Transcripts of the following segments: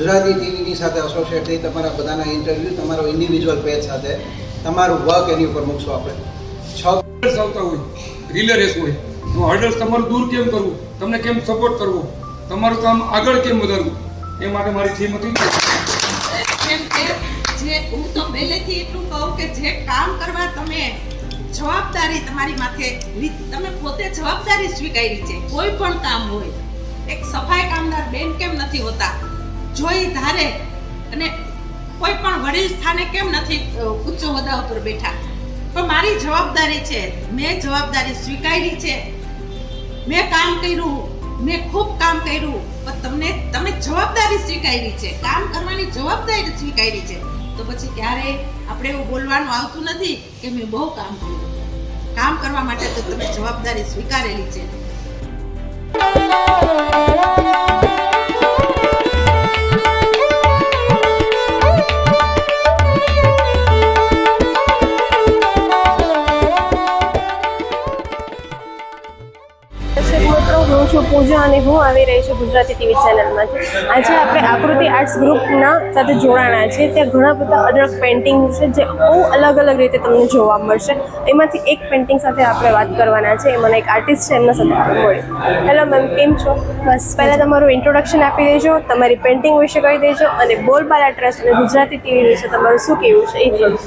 ગુજરાતી ટીવીની સાથે એસોસિએટ થઈ તમારા બધાના ઇન્ટરવ્યૂ તમારો ઇન્ડિવિજ્યુઅલ પેજ સાથે તમારું વર્ક એની ઉપર મૂકશો આપણે. 6 આવતા હોય, રિલે રેસ હોય, તો હર્ડલ્સ તમારું દૂર કેમ કરવું, તમને કેમ સપોર્ટ કરવો, તમારું કામ આગળ કેમ વધારવું, એ માટે મારી થીમ હતી. કેમ કે જે હું તો પહેલેથી એટલું કહું કે જે કામ કરવા તમે જવાબદારી તમારી માથે તમે પોતે જવાબદારી સ્વીકારી છે. કોઈ પણ કામ હોય, એક સફાઈ કામદાર બેન કેમ નથી હોતા, જોઈ ધારે અને કોઈ પણ વડીલ સ્થાને કેમ નથી ઉચ્ચ હોદ્દા ઉપર બેઠા, પણ મારી જવાબદારી છે, મેં જવાબદારી સ્વીકારી છે, મેં કામ કર્યું, મેં ખૂબ કામ કર્યું, પણ તમે જવાબદારી સ્વીકારી છે, કામ કરવાની જવાબદારી સ્વીકારી છે, તો પછી ક્યારે આપણે એવું બોલવાનું આવતું નથી કે મેં બહુ કામ કર્યું. કામ કરવા માટે તો તમે જવાબદારી સ્વીકારેલી છે. હું છું પૂજા અને હું આવી રહી છું ગુજરાતી ટીવી ચેનલમાંથી. આજે આપણે આકૃતિ આર્ટ્સ ગ્રુપના સાથે જોડાણા છે. ત્યાં ઘણા બધા અઢળક પેઇન્ટિંગ છે જે બહુ અલગ અલગ રીતે તમને જોવા મળશે. એમાંથી એક પેઇન્ટિંગ સાથે આપણે વાત કરવાના છે. એમાંના એક આર્ટિસ્ટ છે, એમના સાથે આપણે મળીએ. હેલો મેમ, કેમ છો? બસ પહેલાં તમારું ઇન્ટ્રોડક્શન આપી દેજો, તમારી પેઇન્ટિંગ વિશે કહી દેજો અને બોલબાલા ટ્રસ્ટ અને ગુજરાતી ટીવી વિશે તમારું શું કહેવું છે એ થોડું.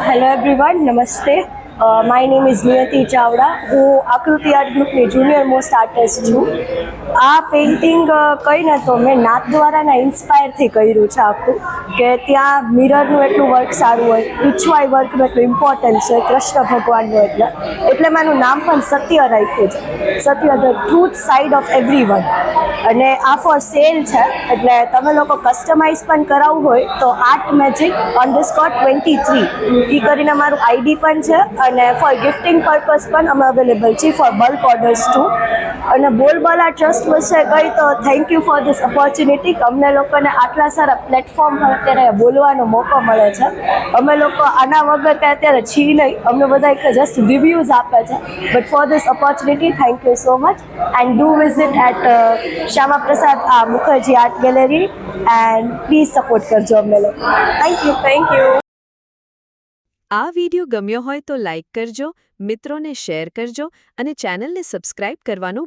હેલો એવરીવન, નમસ્તે. માય નેમ ઇઝ નિયતિ ચાવડા. હું આકૃતિ આર્ટ ગ્રુપની જુનિયર મોસ્ટ આર્ટિસ્ટ છું. આ પેઇન્ટિંગ કહીને તો મેં નાથદ્વારાના ઇન્સ્પાયરથી કર્યું છે આખું, કે ત્યાં મિરરનું એટલું વર્ક સારું હોય, પીછવાઈ વર્કનું એટલું ઇમ્પોર્ટન્સ છે, કૃષ્ણ ભગવાનનું એટલે મારું નામ પણ સત્ય રાખ્યું છે. સત્ય, the truth side of everyone. અને આ ફોર સેલ છે, એટલે તમે લોકો કસ્ટમાઇઝ પણ કરાવવું હોય તો artmagic_23 એ કરીને મારું આઈડી પણ છે. અને ફોર ગિફ્ટિંગ પર્પઝ પણ અમે અવેલેબલ છીએ ફોર બલ્ક ઓર્ડર્સ ટુ. અને બોલબાલા ટ્રસ્ટ વિશે કહી તો thank you for this opportunity. અમને લોકોને આટલા સારા પ્લેટફોર્મ પર અત્યારે બોલવાનો મોકો મળે છે. અમે લોકો આના વગર કાંઈ અત્યારે છીએ નહીં. અમને બધા એક જસ્ટ રિવ્યૂઝ આપે છે. But for this opportunity thank you so much. And do visit at Shyama Prasad Mukherjee art gallery and please support કરજો અમને લોકો. Thank you. આ વિડિયો ગમ્યો હોય તો લાઇક કરજો, મિત્રોને શેર કરજો અને ચેનલને સબસ્ક્રાઇબ કરવાનું